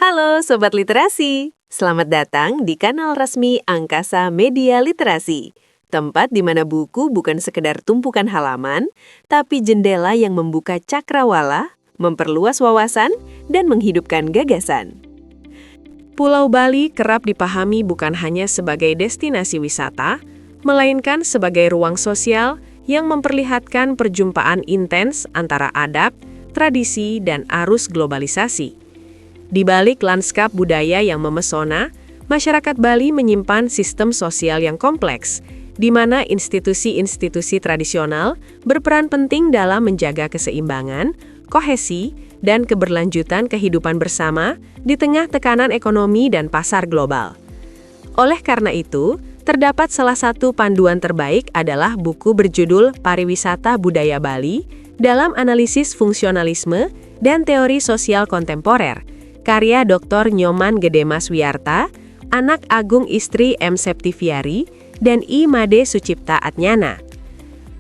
Halo Sobat Literasi, selamat datang di kanal resmi Angkasa Media Literasi. Tempat di mana buku bukan sekedar tumpukan halaman, tapi jendela yang membuka cakrawala, memperluas wawasan, dan menghidupkan gagasan. Pulau Bali kerap dipahami bukan hanya sebagai destinasi wisata, melainkan sebagai ruang sosial yang memperlihatkan perjumpaan intens antara adat, tradisi, dan arus globalisasi. Di balik lanskap budaya yang memesona, masyarakat Bali menyimpan sistem sosial yang kompleks, di mana institusi-institusi tradisional berperan penting dalam menjaga keseimbangan, kohesi, dan keberlanjutan kehidupan bersama di tengah tekanan ekonomi dan pasar global. Oleh karena itu, terdapat salah satu panduan terbaik adalah buku berjudul Pariwisata Budaya Bali dalam Analisis Fungsionalisme dan Teori Sosial Kontemporer, karya Dr. Nyoman Gedemas Wiyarta, anak agung istri M. Septiviari, dan I. Made Sucipta Atnyana.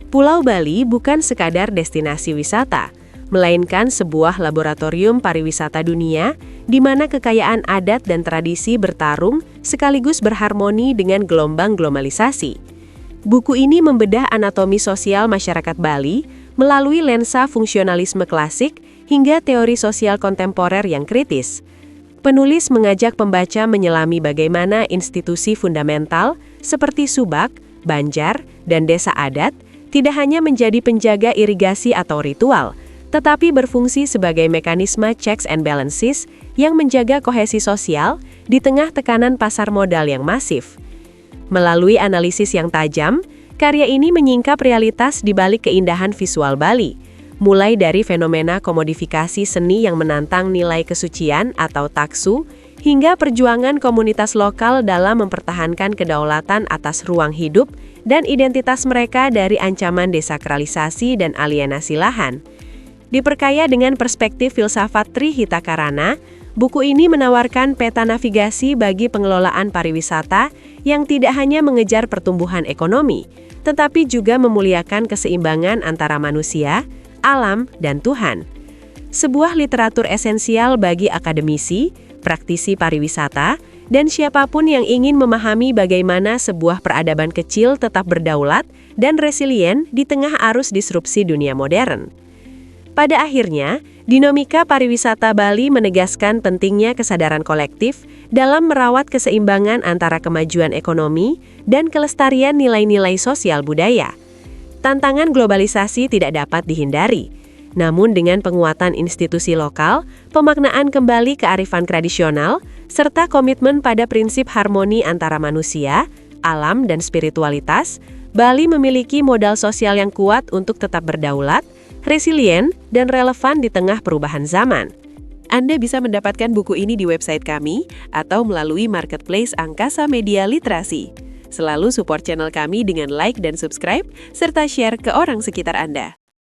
Pulau Bali bukan sekadar destinasi wisata, melainkan sebuah laboratorium pariwisata dunia di mana kekayaan adat dan tradisi bertarung sekaligus berharmoni dengan gelombang globalisasi. Buku ini membedah anatomi sosial masyarakat Bali melalui lensa fungsionalisme klasik hingga teori sosial kontemporer yang kritis. Penulis mengajak pembaca menyelami bagaimana institusi fundamental seperti subak, banjar, dan desa adat tidak hanya menjadi penjaga irigasi atau ritual, tetapi berfungsi sebagai mekanisme checks and balances yang menjaga kohesi sosial di tengah tekanan pasar modal yang masif. Melalui analisis yang tajam, karya ini menyingkap realitas di balik keindahan visual Bali, mulai dari fenomena komodifikasi seni yang menantang nilai kesucian atau taksu, hingga perjuangan komunitas lokal dalam mempertahankan kedaulatan atas ruang hidup dan identitas mereka dari ancaman desakralisasi dan alienasi lahan. Diperkaya dengan perspektif filsafat Tri Hitakarana, buku ini menawarkan peta navigasi bagi pengelolaan pariwisata yang tidak hanya mengejar pertumbuhan ekonomi, tetapi juga memuliakan keseimbangan antara manusia, alam, dan Tuhan. Sebuah literatur esensial bagi akademisi, praktisi pariwisata, dan siapapun yang ingin memahami bagaimana sebuah peradaban kecil tetap berdaulat dan resilient di tengah arus disrupsi dunia modern. Pada akhirnya, dinamika pariwisata Bali menegaskan pentingnya kesadaran kolektif dalam merawat keseimbangan antara kemajuan ekonomi dan kelestarian nilai-nilai sosial budaya. Tantangan globalisasi tidak dapat dihindari. Namun dengan penguatan institusi lokal, pemaknaan kembali kearifan tradisional, serta komitmen pada prinsip harmoni antara manusia, alam, dan spiritualitas, Bali memiliki modal sosial yang kuat untuk tetap berdaulat, resilient, dan relevan di tengah perubahan zaman. Anda bisa mendapatkan buku ini di website kami atau melalui marketplace Angkasa Media Literasi. Selalu support channel kami dengan like dan subscribe, serta share ke orang sekitar Anda.